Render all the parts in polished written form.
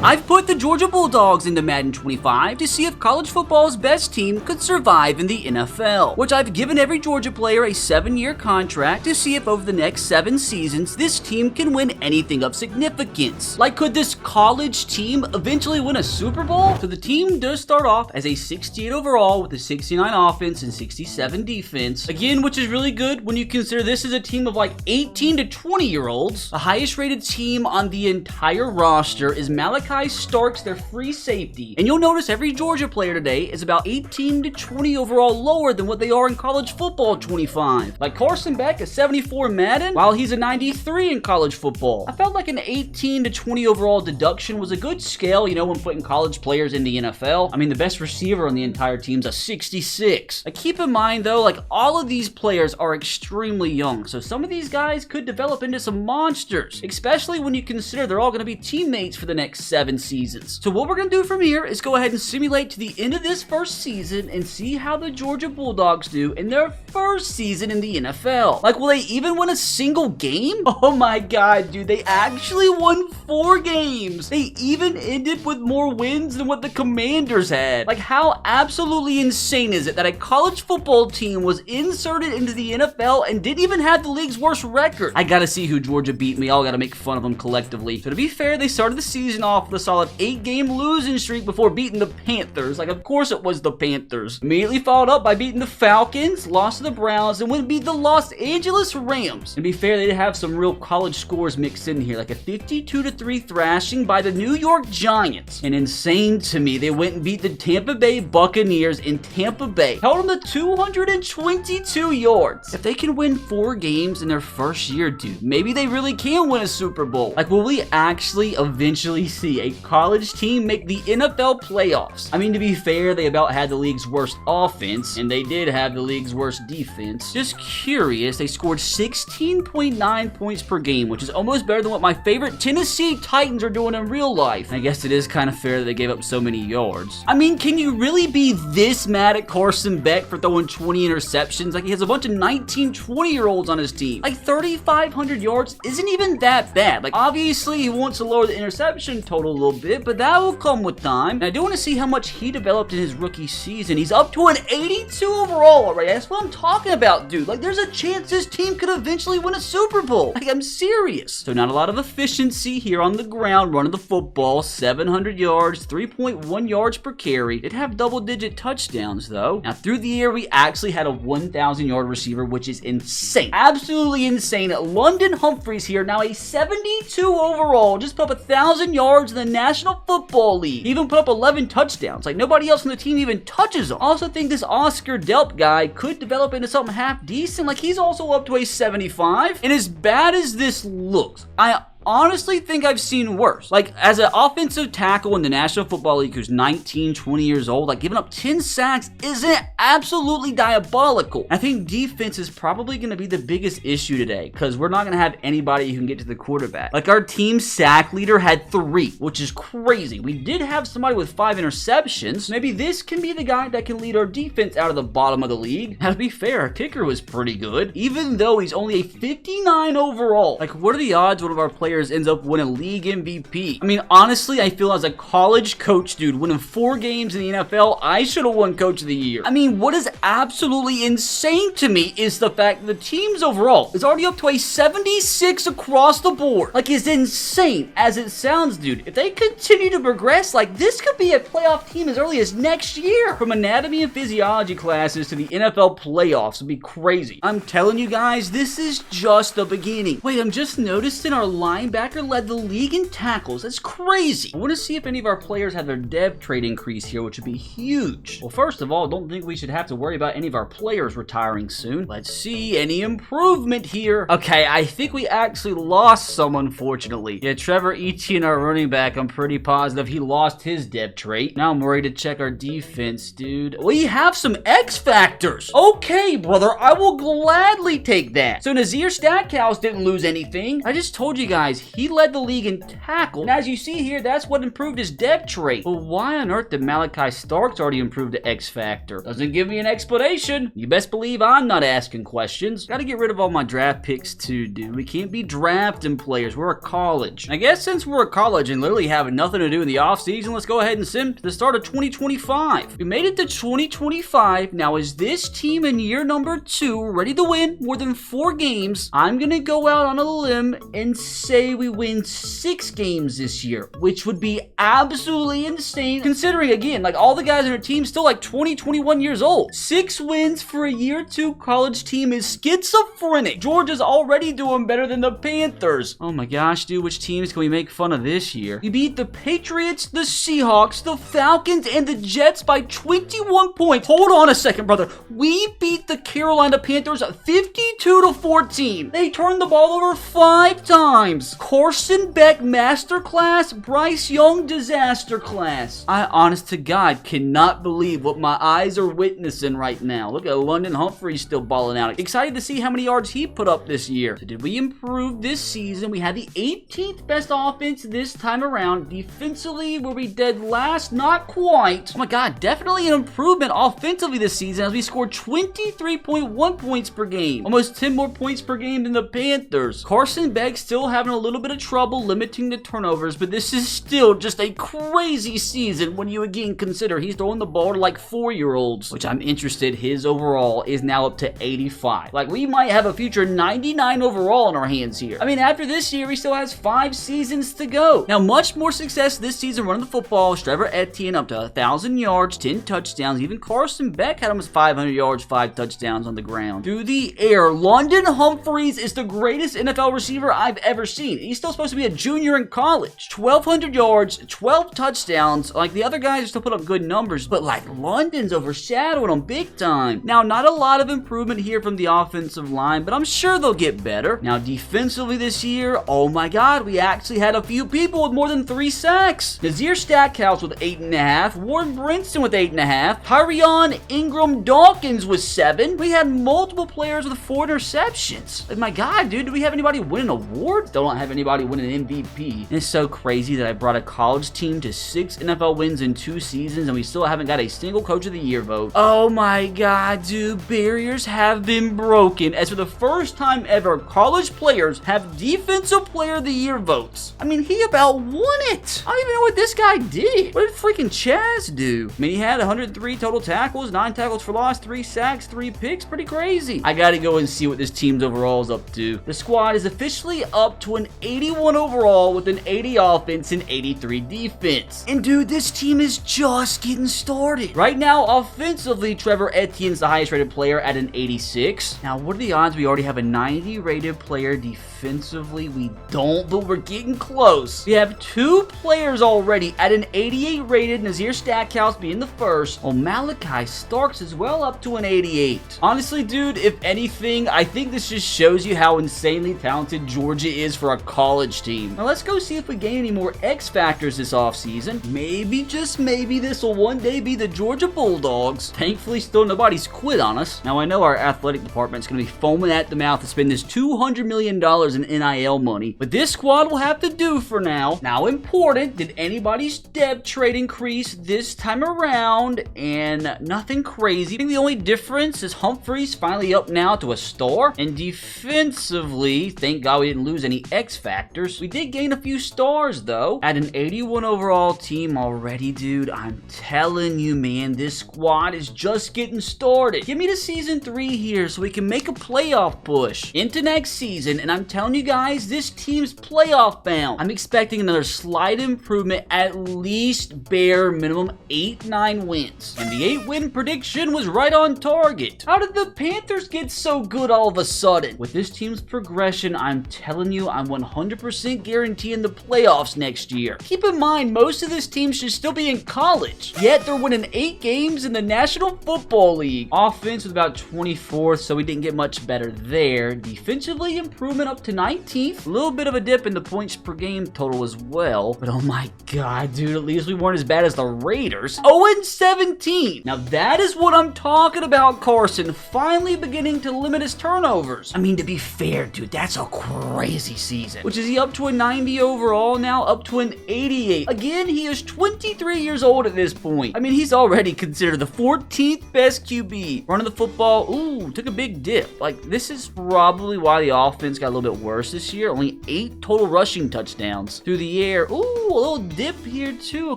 I've put the Georgia Bulldogs into Madden 25 to see if college football's best team could survive in the NFL, which I've given every Georgia player a 7-year contract to see if over the next 7 seasons this team can win anything of significance. Like, could this college team eventually win a Super Bowl? So the team does start off as a 68 overall with a 69 offense and 67 defense, again, which is really good when you consider this is a team of like 18 to 20-year-olds. The highest rated team on the entire roster is Malachi Starks, their free safety. And you'll notice every Georgia player today is about 18 to 20 overall lower than what they are in college football 25. Like Carson Beck, a 74 in Madden, while he's a 93 in college football. I felt like an 18 to 20 overall deduction was a good scale, you know, when putting college players in the NFL. I mean, the best receiver on the entire team's a 66. Like, keep in mind though, like all of these players are extremely young, so some of these guys could develop into some monsters, especially when you consider they're all going to be teammates for the next 7 seasons. So what we're going to do from here is go ahead and simulate to the end of this first season and see how the Georgia Bulldogs do in their first season in the NFL. Like, will they even win a single game? Oh my god, dude, they actually won 4 games. They even ended with more wins than what the Commanders had. Like, how absolutely insane is it that a college football team was inserted into the NFL and didn't even have the league's worst record? I gotta see who Georgia beat. We all gotta make fun of them collectively. So to be fair, they started the season off with a solid 8-game losing streak before beating the Panthers. Like, of course it was the Panthers. Immediately followed up by beating the Falcons, lost to the Browns, and went beat the Los Angeles Rams. And to be fair, they did have some real college scores mixed in here, like a 52-3 thrashing by the New York Giants. And insane to me, they went and beat the Tampa Bay Buccaneers in Tampa Bay, held them to 222 yards. If they can win 4 games in their first year, dude, maybe they really can win a Super Bowl. Like, will we actually eventually see a college team make the NFL playoffs? I mean, to be fair, they about had the league's worst offense, and they did have the league's worst defense. Just curious, they scored 16.9 points per game, which is almost better than what my favorite Tennessee Titans are doing in real life. I guess it is kind of fair that they gave up so many yards. I mean, can you really be this mad at Carson Beck for throwing 20 interceptions? Like, he has a bunch of 19, 20-year-olds on his team. Like, 3,500 yards isn't even that bad. Like, obviously, he wants to lower the interception total a little bit, but that will come with time. And I do want to see how much he developed in his rookie season. He's up to an 82 overall already. That's what I'm talking about, dude. Like, there's a chance this team could eventually win a Super Bowl. Like, I'm serious. So not a lot of efficiency here on the ground running the football. 700 yards, 3.1 yards per carry. Did have double-digit touchdowns, though. Now, through the year, we actually had a 1,000-yard receiver, which is insane. Absolutely insane. London Humphreys here, now a 72 overall. Just put up 1,000 yards in the National Football League. He even put up 11 touchdowns. Like, nobody else on the team even touches him. I also think this Oscar Delp guy could develop into something half decent. Like, he's also up to a 75. And as bad as this looks, I honestly think I've seen worse. Like, as an offensive tackle in the National Football League who's 19, 20 years old, like, giving up 10 sacks isn't absolutely diabolical. I think defense is probably going to be the biggest issue today, because we're not going to have anybody who can get to the quarterback. Like, our team sack leader had 3, which is crazy. We did have somebody with 5 interceptions. Maybe this can be the guy that can lead our defense out of the bottom of the league. Now, to be fair, our kicker was pretty good, even though he's only a 59 overall. Like, what are the odds one of our players ends up winning league MVP? I mean, honestly, I feel as a college coach, dude, winning 4 games in the NFL, I should have won Coach of the Year. I mean, what is absolutely insane to me is the fact that the team's overall is already up to a 76 across the board. Like, it's insane as it sounds, dude. If they continue to progress, like, this could be a playoff team as early as next year. From anatomy and physiology classes to the NFL playoffs would be crazy. I'm telling you guys, this is just the beginning. Wait, I'm just noticing our linebacker led the league in tackles. That's crazy. I want to see if any of our players have their dev trade increase here, which would be huge. Well, first of all, I don't think we should have to worry about any of our players retiring soon. Let's see any improvement here. Okay, I think we actually lost some, unfortunately. Yeah, Trevor Etienne, our running back, I'm pretty positive he lost his dev trait. Now I'm worried to check our defense, dude. We have some X factors. Okay, brother, I will gladly take that. So Nazir Stackhouse didn't lose anything. I just told you guys, guys, he led the league in tackle. And as you see here, that's what improved his depth trait. But why on earth did Malachi Starks already improve the X Factor? Doesn't give me an explanation. You best believe I'm not asking questions. Gotta get rid of all my draft picks too, dude. We can't be drafting players. We're a college. I guess since we're a college and literally have nothing to do in the offseason, let's go ahead and sim to the start of 2025. We made it to 2025. Now, is this team in year number 2 ready to win more than 4 games? I'm gonna go out on a limb and say we win 6 games this year, which would be absolutely insane considering, again, like all the guys on our team still like 20, 21 years old. 6 wins for a year 2 college team is schizophrenic. Georgia's already doing better than the Panthers. Oh my gosh, dude, which teams can we make fun of this year? We beat the Patriots, the Seahawks, the Falcons, and the Jets by 21 points. Hold on a second, brother. We beat the Carolina Panthers 52-14. They turned the ball over 5 times. Carson Beck masterclass, Bryce Young disaster class. I, honest to God, cannot believe what my eyes are witnessing right now. Look at London Humphreys still balling out. Excited to see how many yards he put up this year. So did we improve this season? We had the 18th best offense this time around. Defensively, were we dead last? Not quite. Oh my God, definitely an improvement offensively this season as we scored 23.1 points per game. Almost 10 more points per game than the Panthers. Carson Beck still having a little bit of trouble limiting the turnovers, but this is still just a crazy season when you again consider he's throwing the ball to like 4-year-olds, which I'm interested. His overall is now up to 85. Like, we might have a future 99 overall in our hands here. I mean, after this year, he still has 5 seasons to go. Now, much more success this season running the football. Trevor Etienne up to 1,000 yards, 10 touchdowns. Even Carson Beck had almost 500 yards, 5 touchdowns on the ground. Through the air, London Humphreys is the greatest NFL receiver I've ever seen. He's still supposed to be a junior in college. 1,200 yards, 12 touchdowns. Like, the other guys are still put up good numbers, but like London's overshadowing them big time. Now, not a lot of improvement here from the offensive line, but I'm sure they'll get better. Now, defensively this year, oh my God, we actually had a few people with more than 3 sacks. Nazir Stackhouse with 8.5, Warren Brinson with 8.5, Tyrion Ingram Dawkins with 7. We had multiple players with 4 interceptions. Like, my God, dude, do we have anybody win an award? Still don't have anybody win an MVP. And it's so crazy that I brought a college team to 6 NFL wins in 2 seasons, and we still haven't got a single Coach of the Year vote. Oh my God, dude, barriers have been broken as for the first time ever, college players have Defensive Player of the Year votes. I mean, he about won it. I don't even know what this guy did. What did freaking Chaz do? I mean, he had 103 total tackles, 9 tackles for loss, 3 sacks, 3 picks. Pretty crazy. I gotta go and see what this team's overall is up to. The squad is officially up to an 81 overall with an 80 offense and 83 defense. And dude, this team is just getting started. Right now, offensively, Trevor Etienne's the highest rated player at an 86. Now, what are the odds we already have a 90 rated player defensively? We don't, but we're getting close. We have 2 players already at an 88 rated, Nazir Stackhouse being the first. Oh, Malachi Starks as well up to an 88. Honestly, dude, if anything, I think this just shows you how insanely talented Georgia is for a college team. Now, let's go see if we gain any more X Factors this offseason. Maybe, just maybe, this will one day be the Georgia Bulldogs. Thankfully, still nobody's quit on us. Now, I know our athletic department's going to be foaming at the mouth to spend this $200 million in NIL money, but this squad will have to do for now. Now, important, did anybody's depth trade increase this time around? And nothing crazy. I think the only difference is Humphreys finally up now to a star, and defensively, thank God we didn't lose any X Factors. We did gain a few stars though. At an 81 overall team already, dude, I'm telling you, man, this squad is just getting started. Give me to season 3 here so we can make a playoff push into next season, and I'm telling you guys, this team's playoff bound. I'm expecting another slight improvement, at least bare minimum 8-9 wins. And the 8-win prediction was right on target. How did the Panthers get so good all of a sudden? With this team's progression, I'm telling you, I'm 100% guaranteeing the playoffs next year. Keep in mind, most of this team should still be in college, yet they're winning 8 games in the National Football League. Offense was about 24th, so we didn't get much better there. Defensively, improvement up to 19th. A little bit of a dip in the points per game total as well. But oh my god, dude, at least we weren't as bad as the Raiders. 0-17. Now that is what I'm talking about, Carson. Finally beginning to limit his turnovers. I mean, to be fair, dude, that's a crazy season. Which is he up to a 90 overall now? Up to an 88. Again, he is 23 years old at this point. I mean, he's already considered the 14th best QB. Running the football, ooh, took a big dip. Like, this is probably why the offense got a little bit worse this year. Only 8 total rushing touchdowns through the air. Ooh, a little dip here too. A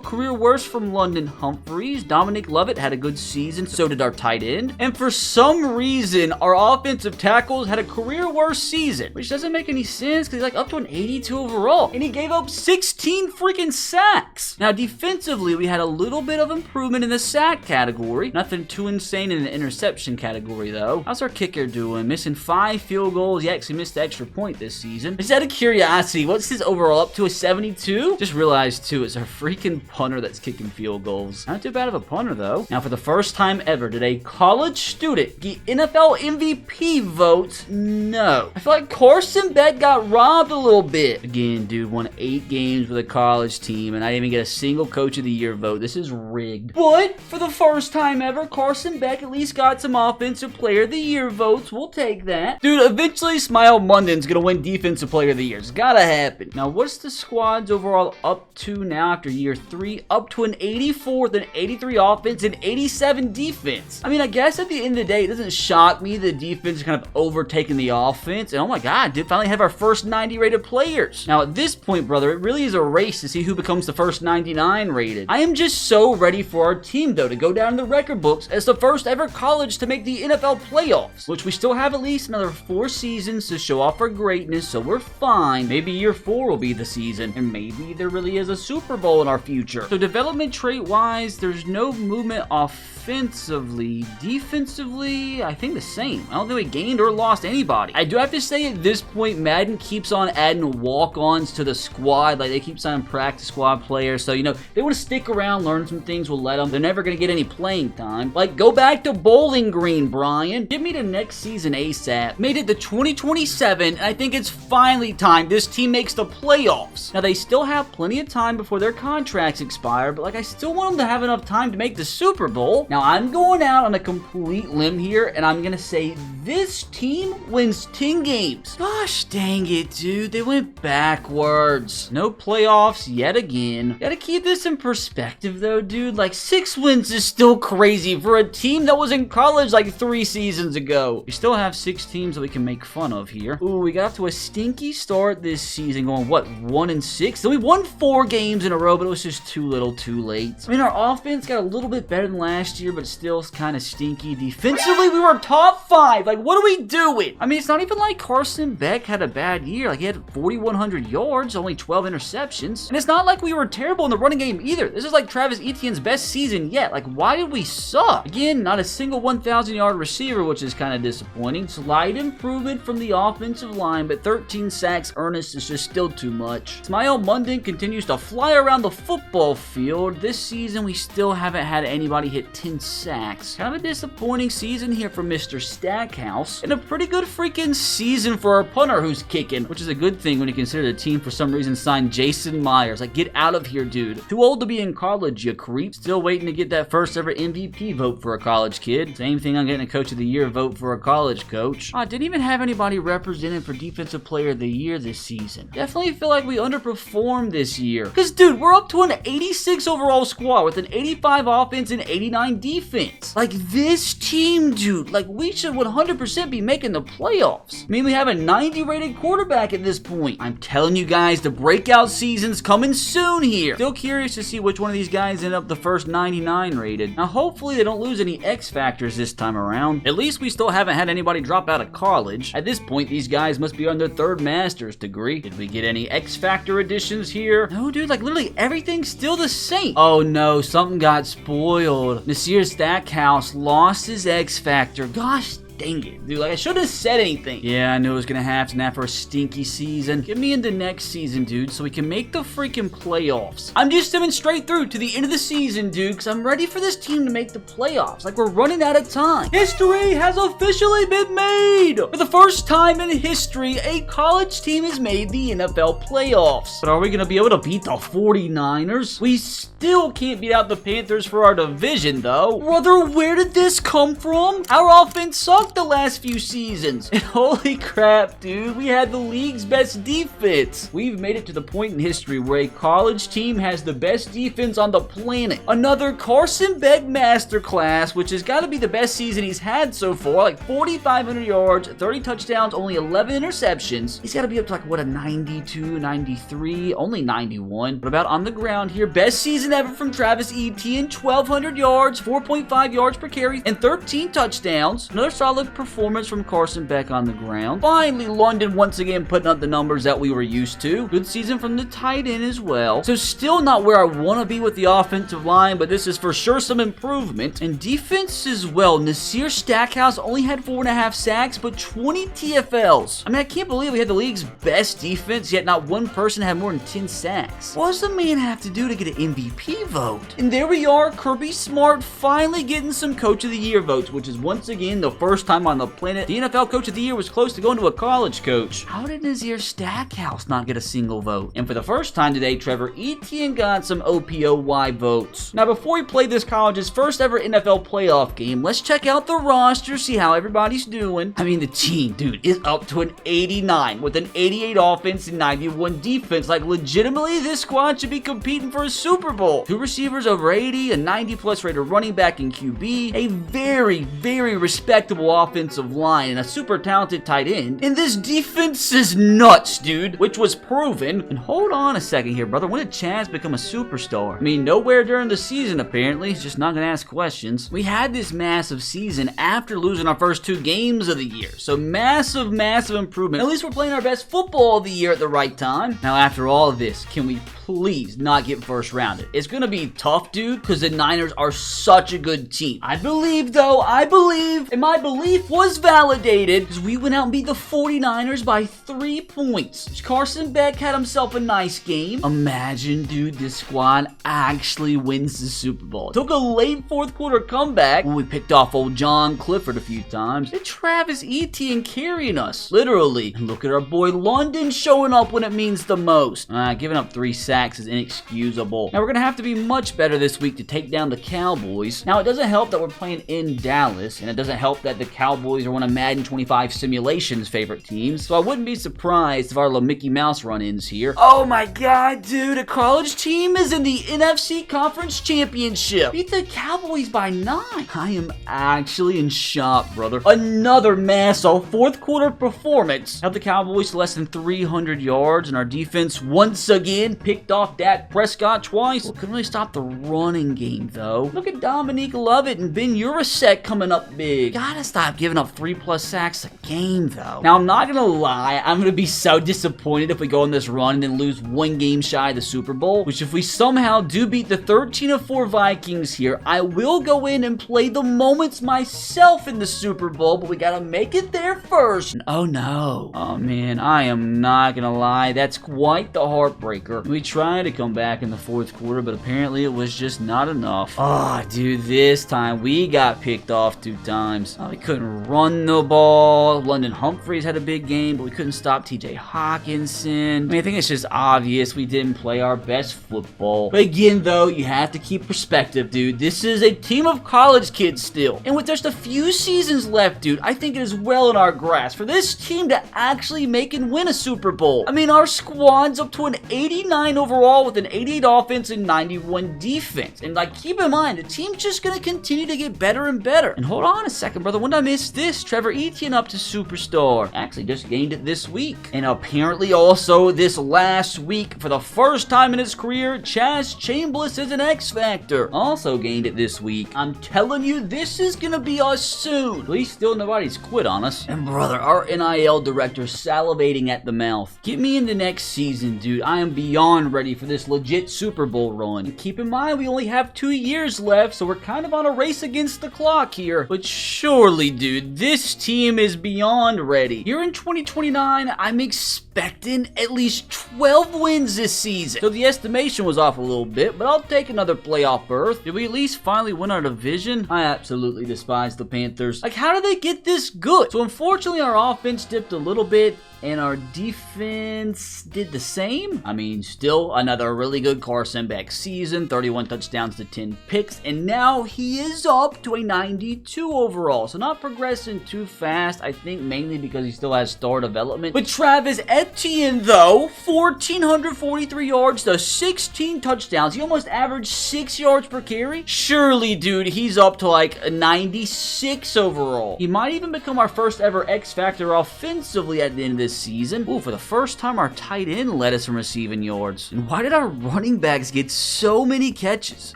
career worst from London Humphreys. Dominic Lovett had a good season. So did our tight end. And for some reason, our offensive tackles had a career worst season, which doesn't make any sense because he's like up to an 82 overall. And he gave up 16 freaking sacks. Now, defensively, we had a little bit of improvement in the sack category. Nothing too insane in the interception category, though. How's our kicker doing? Missing 5 field goals. He actually missed the extra point this season. Just out of curiosity, what's his overall up to? A 72? Just realized, too, it's our freaking punter that's kicking field goals. Not too bad of a punter, though. Now, for the first time ever, did a college student get NFL MVP votes? No. I feel like Carson Beck got robbed a little bit. Again, dude, won 8 games with a college team, and I didn't even get a single Coach of the Year vote. This is rigged. But for the first time ever, Carson Beck at least got some Offensive Player of the Year votes. We'll take that. Dude, eventually Smile Munden's gonna win Defensive Player of the Year. It's gotta happen. Now, what's the squad's overall up to now after year 3? Up to an 84th, an 83 offense, and 87 defense. I mean, I guess at the end of the day, it doesn't shock me the defense is kind of overtaking the offense. And oh my god, dude, finally have our first 90 rated players. Now, at this point, brother, it really is a race to see who becomes the first 99 rated. I am just so ready for our team, though, to go down in the record books as the first ever college to make the NFL playoffs, which we still have at least another 4 seasons to show off our greatness, so we're fine. Maybe year 4 will be the season, and maybe there really is a Super Bowl in our future. So development trait-wise, there's no movement offensively. Defensively, I think the same. I don't think we gained or lost anybody. I do have to say at this point, Madden keeps on adding walk-ons to the squad. Like, they keep signing practice squad players, so, you know, they want to stick around, learn some things, we'll let them. They're never going to get any playing time. Like, go back to Bowling Green, Brian. Give me the next season ASAP. Made it to 2027, and I think it's finally time this team makes the playoffs. Now, they still have plenty of time before their contracts expire, but, like, I still want them to have enough time to make the Super Bowl. Now, I'm going out on a complete limb here, and I'm going to say this team wins 10 games. Gosh dang it, dude. They went backwards. No playoffs yet again. Gotta keep this in perspective, though, dude. Like, 6 wins is still crazy for a team that was in college like 3 seasons ago. We still have 6 teams that we can make fun of here. Ooh, we got off to a stinky start this season, going, what, 1-6? Then we won 4 games in a row, but it was just too little too late. I mean, our offense got a little bit better than last year, but still kind of stinky. Defensively, we were top 5. Like, what are we doing? I mean, it's not even like Carson Beck had a bad year. Like, he had 4,100 yards, only 12 interceptions. And it's not like we were terrible in the running game either. This is like Travis Etienne's best season yet. Like, why did we suck? Again, not a single 1,000-yard receiver, which is kind of disappointing. Slight improvement from the offensive line, but 13 sacks earnest is just still too much. Smile Munden continues to fly around the football field. This season, we still haven't had anybody hit 10 sacks. Kind of a disappointing season here for Mr. Stackhouse, and a pretty good freaking season for our punter who's kicking, which is a good thing when you consider the team for some reason signed Jason Myers. Like, get out of here, dude. Too old to be in college, you creep. Still waiting to get that first ever MVP vote for a college kid. Same thing on getting a Coach of the Year vote for a college coach. Didn't even have anybody represented for Defensive Player of the Year this season. Definitely feel like we underperformed this year. Because, dude, we're up to an 86 overall squad with an 85 offense and 89 defense. Like, this team, dude, like, we should 100% be making the playoffs. I mean, we have a 90 rated quarterback at this point. I'm telling you guys, the breakout season's coming soon here. Still curious to see which one of these guys end up the first 99 rated. Now, hopefully they don't lose any X factors this time around. At least we still haven't had anybody drop out of college. At this point, these guys must be on their 3rd master's degree. Did we get any X factor additions here? No, dude, like, literally everything's still the same. Oh no, something got spoiled. Nasir Stackhouse lost his X factor. Gosh dang it, dude. Like, I shouldn't have said anything. Yeah, I knew it was gonna happen after a stinky season. Get me into next season, dude, so we can make the freaking playoffs. I'm just stepping straight through to the end of the season, dude, because I'm ready for this team to make the playoffs. Like, we're running out of time. History has officially been made! For the first time in history, a college team has made the NFL playoffs. But are we gonna be able to beat the 49ers? We still can't beat out the Panthers for our division, though. Brother, where did this come from? Our offense sucked the last few seasons. And holy crap, dude, we had the league's best defense. We've made it to the point in history where a college team has the best defense on the planet. Another Carson Beck masterclass, which has got to be the best season he's had so far. Like 4,500 yards, 30 touchdowns, only 11 interceptions. He's got to be up to like, what, a 92, 93, only 91. What about on the ground here? Best season ever from Travis Etienne, 1,200 yards, 4.5 yards per carry, and 13 touchdowns. Another solid performance from Carson Beck on the ground. Finally, London once again putting up the numbers that we were used to. Good season from the tight end as well. So still not where I want to be with the offensive line, but this is for sure some improvement. And defense as well. Nasir Stackhouse only had 4.5 sacks, but 20 TFLs. I mean, I can't believe we had the league's best defense, yet not one person had more than 10 sacks. What does the man have to do to get an MVP vote? And there we are, Kirby Smart finally getting some Coach of the Year votes, which is once again the first time on the planet the NFL Coach of the Year was close to going to a college coach. How did Nasir Stackhouse not get a single vote? And for the first time today, Trevor Etienne got some OPOY votes. Now, before we play this college's first ever NFL playoff game, let's check out the roster, see how everybody's doing. I mean, the team, dude, is up to an 89 with an 88 offense and 91 defense. Like, legitimately, this squad should be competing for a Super Bowl. 2 receivers over 80, a 90-plus rated running back in QB, a very, very respectable offensive line, and a super talented tight end. And this defense is nuts, dude, which was proven. And hold on a second here, brother. When did Chaz become a superstar? I mean, nowhere during the season, apparently. He's just not going to ask questions. We had this massive season after losing our first 2 games of the year. So massive, massive improvement. At least we're playing our best football of the year at the right time. Now, after all of this, can we please not get first rounded? It's going to be tough, dude, because the Niners are such a good team. I believe, though, and my belief was validated because we went out and beat the 49ers by 3 points. Carson Beck had himself a nice game. Imagine, dude, this squad actually wins the Super Bowl. Took a late 4th quarter comeback when we picked off old John Clifford a few times. And Travis Etienne carrying us, literally. And look at our boy London showing up when it means the most. Giving up 3 sacks is inexcusable. Now, we're going to have to be much better this week to take down the Cowboys. Now, it doesn't help that we're playing in Dallas, and it doesn't help that the Cowboys are one of Madden 25 Simulation's favorite teams, so I wouldn't be surprised if our little Mickey Mouse run-ins here. Oh my god, dude, a college team is in the NFC Conference Championship. Beat the Cowboys by 9. I am actually in shock, brother. Another massive 4th quarter performance. Held the Cowboys to less than 300 yards, and our defense once again picked off Dak Prescott twice. Well, couldn't really stop the running game, though. Look at Dominique Lovett and Ben Urasek coming up big. Gotta stop giving up 3+ sacks a game, though. Now, I'm not gonna lie, I'm gonna be so disappointed if we go on this run and then lose 1 game shy of the Super Bowl, which if we somehow do beat the 13-4 Vikings here, I will go in and play the moments myself in the Super Bowl, but we gotta make it there first. And oh no. Oh man, I am not gonna lie, that's quite the heartbreaker. We tried to come back in the 4th quarter, but apparently it was just not enough. Oh, dude, this time we got picked off 2 times. We couldn't run the ball. London Humphreys had a big game, but we couldn't stop TJ Hawkinson. I mean, I think it's just obvious we didn't play our best football. But again, though, you have to keep perspective, dude. This is a team of college kids still. And with just a few seasons left, dude, I think it is well in our grasp for this team to actually make and win a Super Bowl. I mean, our squad's up to an 89 overall with an 88 offense and 91 defense. And like, keep in mind, the team's just going to continue to get better and better. And hold on a second, brother. When did I miss this? Trevor Etienne up to superstar. Actually, just gained it this week. And apparently also this last week, for the first time in his career, Chaz Chambliss is an X Factor. Also gained it this week. I'm telling you, this is going to be us soon. At least still nobody's quit on us. And brother, our NIL director salivating at the mouth. Get me into next season, dude. I am beyond ready for this legit Super Bowl run. And keep in mind, we only have 2 years left, so we're kind of on a race against the clock here. But surely, dude, this team is beyond ready. Here in 2029, I'm expecting at least 12 wins this season. So the estimation was off a little bit, but I'll take another playoff berth. Did we at least finally win our division? I absolutely despise the Panthers. Like, how did they get this good? So unfortunately, our offense dipped a little bit, and our defense did the same. I mean, still another really good Carson Beck season, 31 touchdowns to 10 picks, and now he is up to a 92 overall. So not progressing too fast, I think mainly because he still has star development. But Travis Etienne, though, 1,443 yards to 16 touchdowns. He almost averaged 6 yards per carry. Surely, dude, he's up to like a 96 overall. He might even become our first ever X Factor offensively at the end of this season. Ooh, for the first time, our tight end led us in receiving yards. And why did our running backs get so many catches?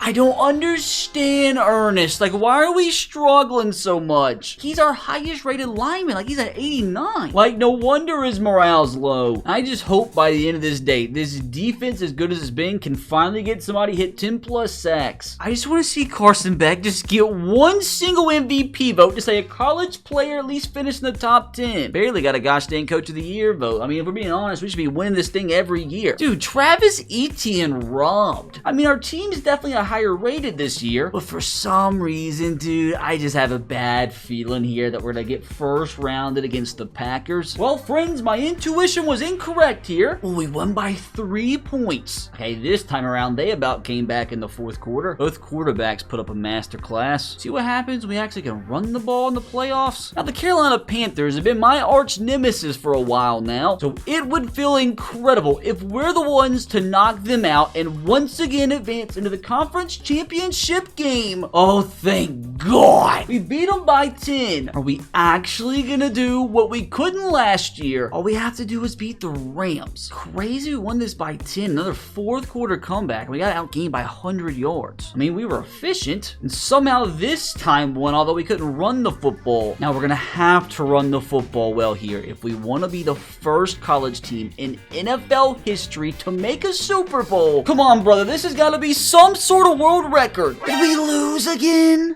I don't understand, Ernest. Like, why are we struggling so much? He's our highest rated lineman. Like, he's at 89. Like, no wonder his morale's low. I just hope by the end of this day, this defense, as good as it's been, can finally get somebody hit 10 plus sacks. I just want to see Carson Beck just get one single MVP vote to say a college player at least finished in the top 10. Barely got a gosh dang coach of the year vote. I mean, if we're being honest, we should be winning this thing every year. Dude, Travis Etienne robbed. I mean, our team is definitely a higher rated this year, but for some reason, dude, I just have a bad feeling here that we're gonna get first rounded against the Packers. Well, friends, my intuition was incorrect here. Ooh, we won by 3 points. Okay, this time around, they about came back in the fourth quarter. Both quarterbacks put up a master class. See what happens when we actually can run the ball in the playoffs? Now, the Carolina Panthers have been my arch nemesis for a while now, so it would feel incredible if we're the ones to knock them out and once again advance into the conference championship game. Oh, thank God. We beat them by 10. Are we actually gonna do what we couldn't last year? All we have to do is beat the Rams. Crazy, we won this by 10. Another fourth quarter comeback. We got outgained by 100 yards. I mean, we were efficient, and somehow this time won, although we couldn't run the football. Now, we're gonna have to run the football well here if we want to be the first college team in NFL history to make a Super Bowl. Come on, brother. This has got to be some sort of world record. Did we lose again?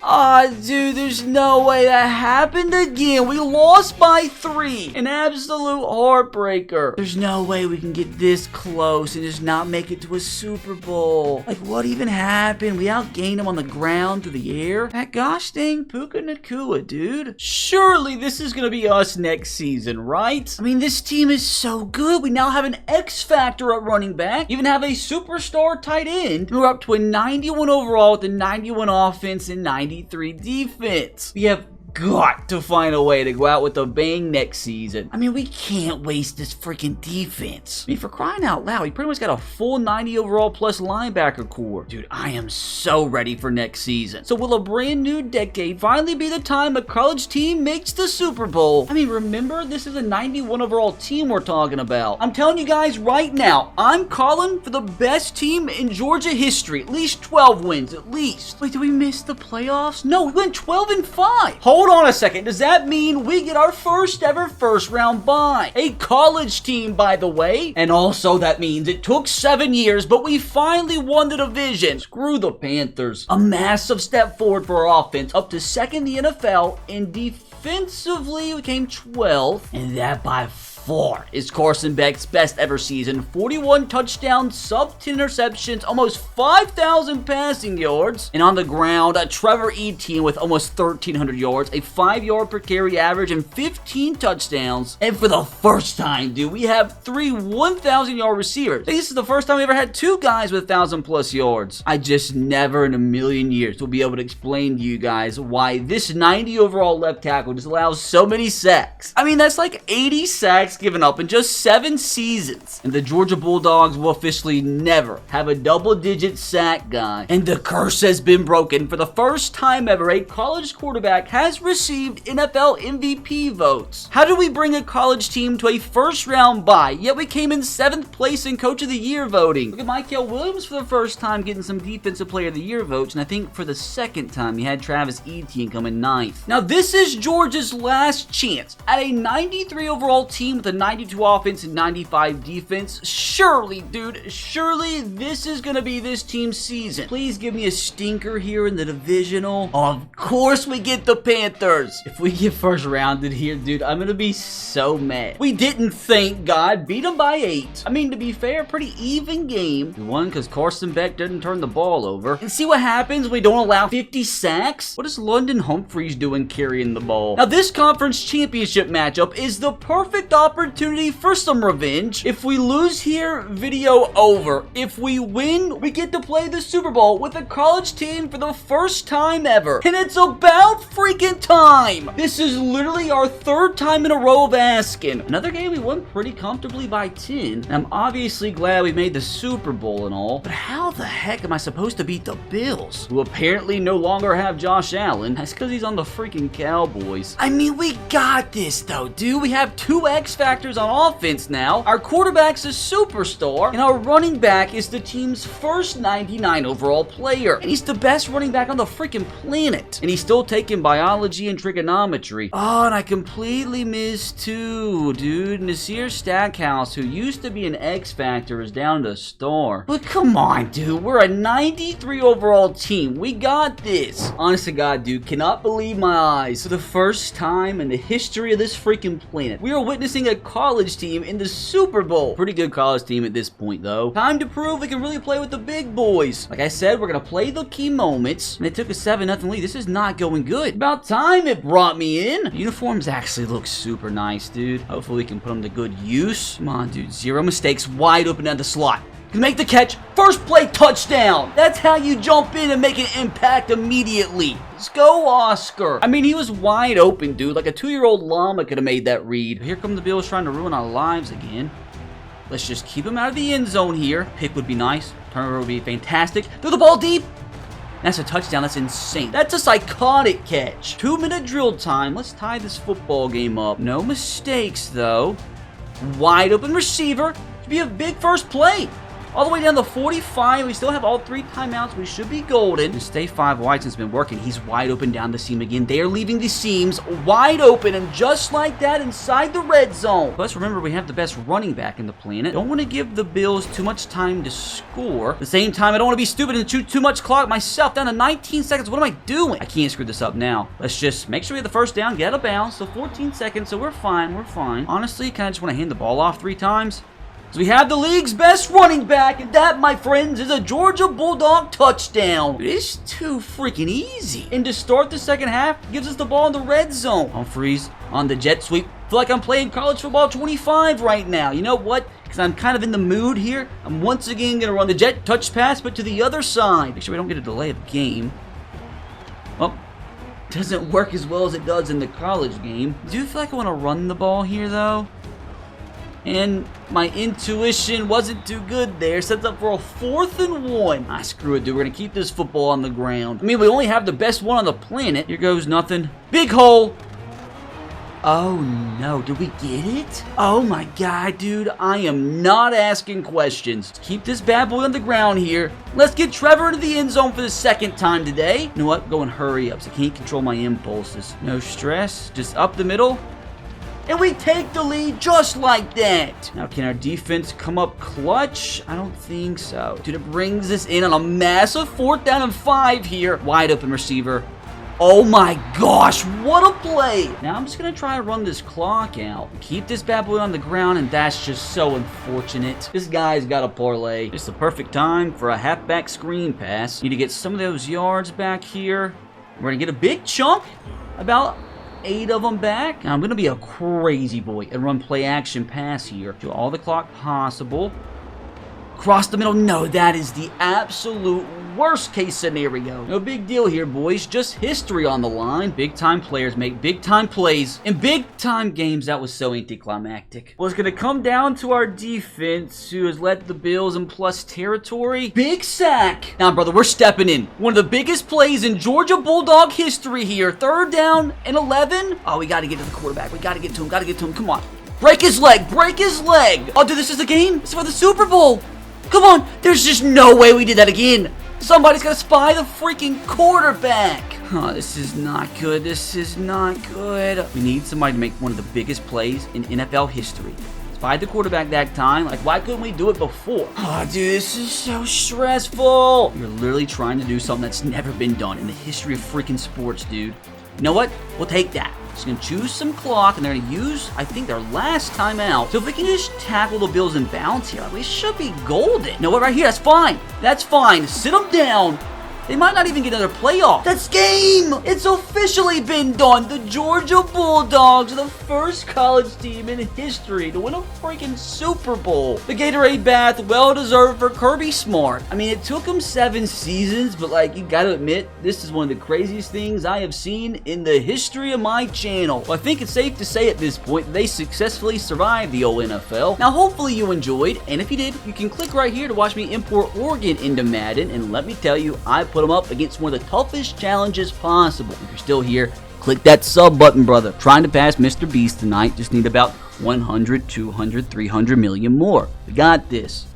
Dude, there's no way that happened again. We lost by 3. An absolute heartbreaker. There's no way we can get this close and just not make it to a Super Bowl. Like, what even happened? We outgained them on the ground through the air? That gosh dang Puka Nacua, dude. Surely this is going to be us next season, right? I mean, this team is so good. We now have an X Factor at running back. Even have a superstar tight end. We're up to a 91 overall with a 91 offense and 93 defense. We have got to find a way to go out with a bang next season. I mean, we can't waste this freaking defense. I mean, for crying out loud, we pretty much got a full 90 overall plus linebacker core. Dude, I am so ready for next season. So will a brand new decade finally be the time a college team makes the Super Bowl? I mean, remember, this is a 91 overall team we're talking about. I'm telling you guys right now, I'm calling for the best team in Georgia history. At least 12 wins, at least. Wait, did we miss the playoffs? No, we went 12-5. Hold on a second. Does that mean we get our first ever first round bye? A college team, by the way. And also that means it took 7 years, but we finally won the division. Screw the Panthers. A massive step forward for our offense, up to second in the NFL, and defensively we came 12th, and that by far is Carson Beck's best ever season. 41 touchdowns, sub 10 interceptions, almost 5,000 passing yards. And on the ground, Trevor Etienne with almost 1,300 yards, a 5-yard per carry average, and 15 touchdowns. And for the first time, dude, we have 3 1,000-yard receivers. This is the first time we ever had 2 guys with 1,000-plus yards. I just never in a million years will be able to explain to you guys why this 90 overall left tackle just allows so many sacks. I mean, that's like 80 sacks given up in just 7 seasons. And the Georgia Bulldogs will officially never have a double-digit sack guy. And the curse has been broken. For the first time ever, a college quarterback has received NFL MVP votes. How did we bring a college team to a first-round bye, yet we came in 7th place in Coach of the Year voting? Look at Michael Williams for the first time getting some Defensive Player of the Year votes, and I think for the second time, you had Travis Etienne come in 9th. Now, this is Georgia's last chance at a 93 overall team with a 92 offense and 95 defense. Surely, dude, surely this is gonna be this team's season. Please give me a stinker here in the divisional. Of course we get the Panthers. If we get first rounded here, dude, I'm gonna be so mad. We didn't, thank God, beat them by 8. I mean, to be fair, pretty even game. We won because Carson Beck didn't turn the ball over. And see what happens when we don't allow 50 sacks? What is London Humphreys doing carrying the ball? Now, this conference championship matchup is the perfect opportunity for some revenge. If we lose here, video over. If we win, we get to play the Super Bowl with a college team for the first time ever. And it's about freaking time. This is literally our 3rd time in a row of asking. Another game we won pretty comfortably by 10. And I'm obviously glad we made the Super Bowl and all, but how the heck am I supposed to beat the Bills, who apparently no longer have Josh Allen? That's because he's on the freaking Cowboys. I mean, we got this though, dude. We have 2 X factors on offense now. Our quarterback's a superstar, and our running back is the team's first 99 overall player. And he's the best running back on the freaking planet. And he's still taking biology and trigonometry. Oh, and I completely missed too, dude. Nasir Stackhouse, who used to be an X factor, is down to star. But come on, dude. We're a 93 overall team. We got this. Honest to God, dude, cannot believe my eyes. For the first time in the history of this freaking planet, we are witnessing a college team in the Super Bowl. Pretty good college team at this point, though. Time to prove we can really play with the big boys. Like I said, we're gonna play the key moments. And they took a 7-0 lead. This is not going good. About time it brought me in. Uniforms actually look super nice, dude. Hopefully we can put them to good use. Come on, dude. 0 mistakes. Wide open down the slot. Can make the catch. First play, touchdown. That's how you jump in and make an impact immediately. Let's go, Oscar. I mean, he was wide open, dude. Like a 2-year-old llama could have made that read. Here come the Bills trying to ruin our lives again. Let's just keep him out of the end zone here. Pick would be nice. Turnover would be fantastic. Throw the ball deep. That's a touchdown. That's insane. That's a psychotic catch. 2-minute drill time. Let's tie this football game up. No mistakes, though. Wide open receiver. Should be a big first play. All the way down to 45. We still have all 3 timeouts. We should be golden. And stay 5 wide since it's been working. He's wide open down the seam again. They are leaving the seams wide open. And just like that, inside the red zone. Plus, remember, we have the best running back in the planet. Don't want to give the Bills too much time to score. At the same time, I don't want to be stupid and shoot too much clock myself. Down to 19 seconds. What am I doing? I can't screw this up now. Let's just make sure we have the first down. Get out of bounds. So 14 seconds. So we're fine. We're fine. Honestly, kind of just want to hand the ball off 3 times. So we have the league's best running back, and that, my friends, is a Georgia Bulldog touchdown. It is too freaking easy. And to start the second half, gives us the ball in the red zone. Humphreys on the jet sweep. Feel like I'm playing college football 25 right now. You know what? Because I'm kind of in the mood here. I'm once again going to run the jet touch pass, but to the other side. Make sure we don't get a delay of game. Well, doesn't work as well as it does in the college game. Do you feel like I want to run the ball here, though? And my intuition wasn't too good there. Sets up for a 4th and 1. Ah, screw it, dude. We're going to keep this football on the ground. I mean, we only have the best one on the planet. Here goes nothing. Big hole. Oh, no. Did we get it? Oh, my God, dude. I am not asking questions. Let's keep this bad boy on the ground here. Let's get Trevor into the end zone for the 2nd time today. You know what? Go and hurry up. So I can't control my impulses. No stress. Just up the middle. And we take the lead just like that. Now, can our defense come up clutch? I don't think so. Dude, it brings us in on a massive 4th down and 5 here. Wide open receiver. Oh my gosh, what a play. Now, I'm just going to try to run this clock out. Keep this bad boy on the ground, and that's just so unfortunate. This guy's got a parlay. It's the perfect time for a halfback screen pass. Need to get some of those yards back here. We're going to get a big chunk. About 8 of them back. Now I'm going to be a crazy boy and run play action pass here. Do all the clock possible. Cross the middle. No, that is the absolute worst case scenario. No big deal here, boys. Just history on the line. Big time players make big time plays. In big time games, that was so anticlimactic. Well, it's going to come down to our defense, who has led the Bills in plus territory. Big sack. Now, brother, we're stepping in. One of the biggest plays in Georgia Bulldog history here. 3rd down and 11. Oh, we got to get to the quarterback. We got to get to him. Got to get to him. Come on. Break his leg. Break his leg. Oh, dude, this is the game. It's for the Super Bowl. Come on. There's just no way we did that again. Somebody's got to spy the freaking quarterback. Oh, this is not good. This is not good. We need somebody to make one of the biggest plays in NFL history. If I had the quarterback that time, like, why couldn't we do it before? Oh, dude, this is so stressful. You're literally trying to do something that's never been done in the history of freaking sports, dude. You know what? We'll take that. Just gonna choose some clock, and they're gonna use, I think, their last timeout. So if we can just tackle the Bills in bounds here, we should be golden. You know what? Right here, that's fine. That's fine. Sit them down. They might not even get another playoff. That's game! It's officially been done. The Georgia Bulldogs are the first college team in history to win a freaking Super Bowl. The Gatorade bath, well deserved for Kirby Smart. I mean, it took him 7 seasons, but like, you gotta admit, this is one of the craziest things I have seen in the history of my channel. Well, I think it's safe to say at this point that they successfully survived the old NFL. Now, hopefully you enjoyed, and if you did, you can click right here to watch me import Oregon into Madden, and let me tell you, I put them up against one of the toughest challenges possible. If you're still here, click that sub button, brother. Trying to pass Mr. Beast tonight. Just need about 100, 200, 300 million more. We got this.